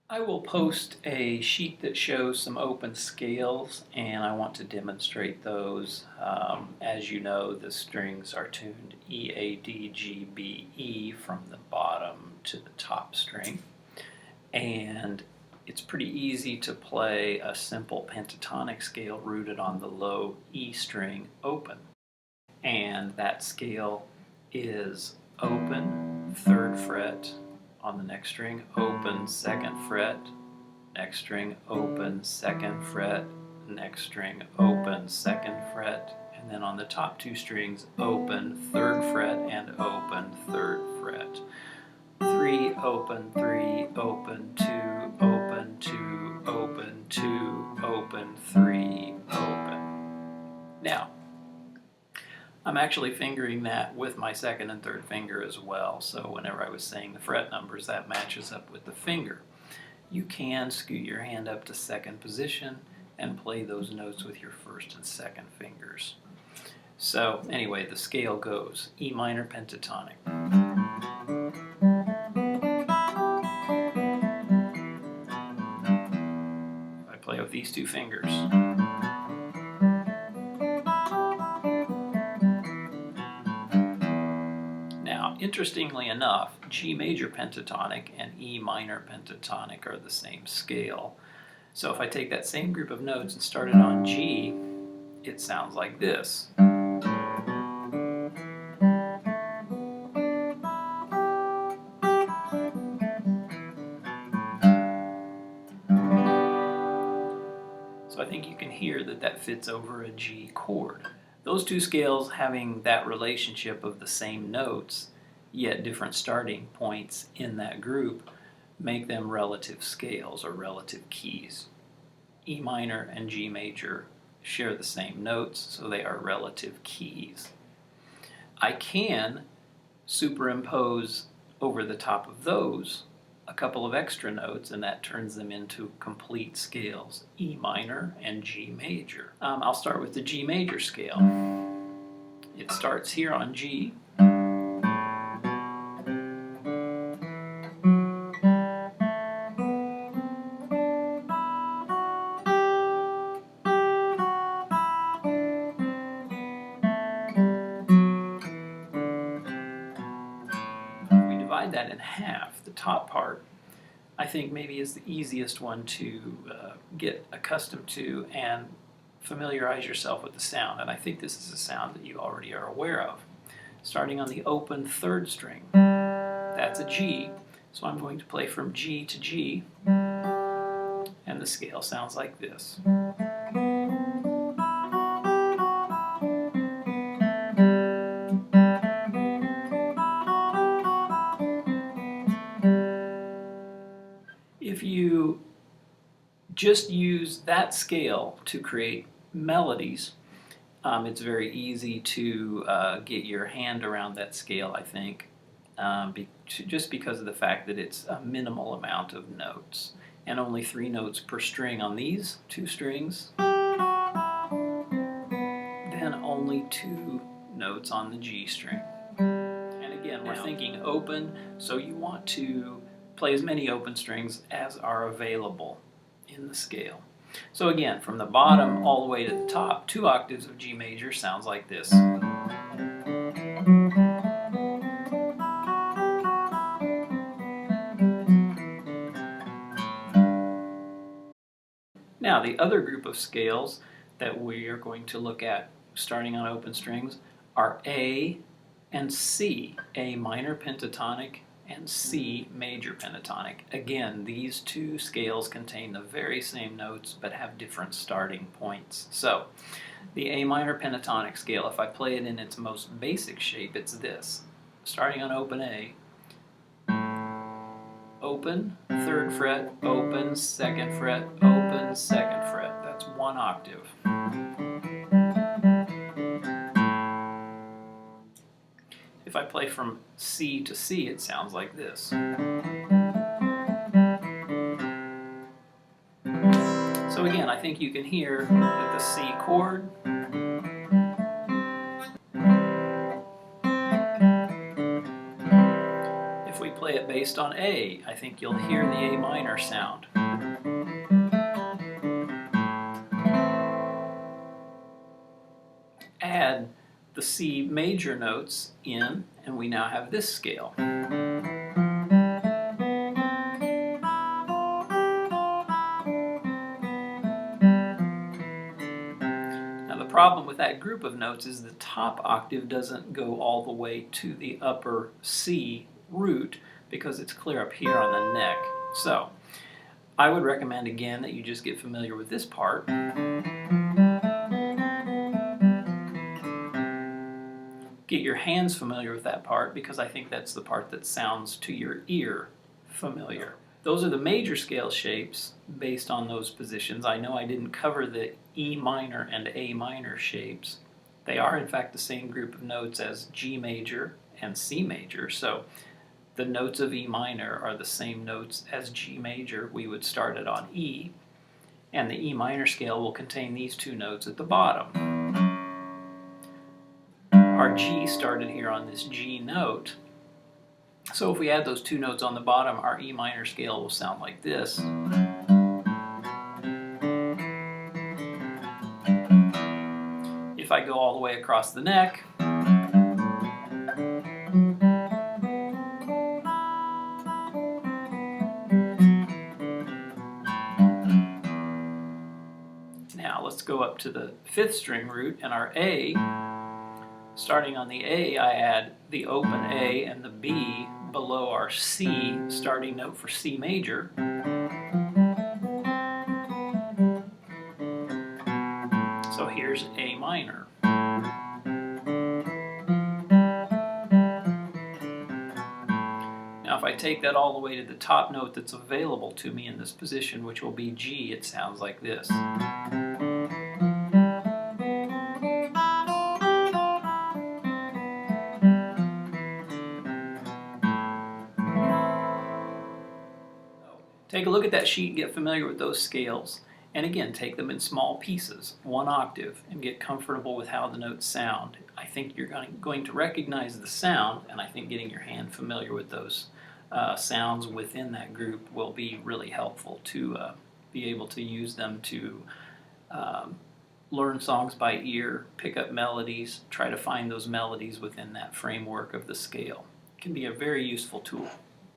I will post a sheet that shows some open scales, and I want to demonstrate those. As you know, the strings are tuned E, A, D, G, B, E from the bottom to the top string. And it's pretty easy to play a simple pentatonic scale rooted on the low E string open. And that scale is open, 3rd fret, on the next string, open, 2nd fret, next string, open, 2nd fret, next string, open, 2nd fret, and then on the top 2 strings, open, 3rd fret, and open, 3rd fret. 3, open, 3, open, 2, open, 2, open, 2, open, 3, open. Now, I'm actually fingering that with my 2nd and 3rd finger as well, so whenever I was saying the fret numbers, that matches up with the finger. You can scoot your hand up to 2nd position and play those notes with your 1st and 2nd fingers. So anyway, the scale goes E minor pentatonic. I play with these 2 fingers. Interestingly enough, G major pentatonic and E minor pentatonic are the same scale. So if I take that same group of notes and start it on G, it sounds like this. So I think you can hear that that fits over a G chord. Those 2 scales having that relationship of the same notes, yet different starting points in that group, make them relative scales or relative keys. E minor and G major share the same notes, so they are relative keys. I can superimpose over the top of those a couple of extra notes, and that turns them into complete scales, E minor and G major. I'll start with the G major scale. It starts here on G. Divide that in half. The top part, I think, maybe is the easiest one to get accustomed to and familiarize yourself with the sound. And I think this is a sound that you already are aware of. Starting on the open 3rd string, that's a G. So I'm going to play from G to G, and the scale sounds like this. If you just use that scale to create melodies, it's very easy to get your hand around that scale, I think, just because of the fact that it's a minimal amount of notes and only 3 notes per string on these 2 strings, then only 2 notes on the G string. And again, we're thinking open, so you want to play as many open strings as are available in the scale. So again, from the bottom all the way to the top, 2 octaves of G major sounds like this. Now, the other group of scales that we are going to look at starting on open strings are A and C, A minor pentatonic and C major pentatonic. Again, these 2 scales contain the very same notes but have different starting points. So, the A minor pentatonic scale, if I play it in its most basic shape, it's this. Starting on open A, open, 3rd fret, open, 2nd fret, open, 2nd fret. That's 1 octave. If I play from C to C, it sounds like this. So again, I think you can hear that the C chord If we play it based on A. I think you'll hear the A minor sound. Add the C major notes in, and we now have this scale. Now the problem with that group of notes is the top octave doesn't go all the way to the upper C root because it's clear up here on the neck. So I would recommend again that you just get familiar with this part. Get your hands familiar with that part because I think that's the part that sounds to your ear familiar. Those are the major scale shapes based on those positions. I know I didn't cover the E minor and A minor shapes. They are in fact the same group of notes as G major and C major, so the notes of E minor are the same notes as G major. We would start it on E, and the E minor scale will contain these two notes at the bottom. Our G started here on this G note, so if we add those two notes on the bottom, our E minor scale will sound like this. If I go all the way across the neck, now let's go up to the 5th string root and our A. Starting on the A, I add the open A and the B below our C starting note for C major. So here's A minor. Now if I take that all the way to the top note that's available to me in this position, which will be G, it sounds like this. Take a look at that sheet and get familiar with those scales. And again, take them in small pieces, 1 octave, and get comfortable with how the notes sound. I think you're going to recognize the sound, and I think getting your hand familiar with those sounds within that group will be really helpful to be able to use them to learn songs by ear, pick up melodies, try to find those melodies within that framework of the scale. It can be a very useful tool.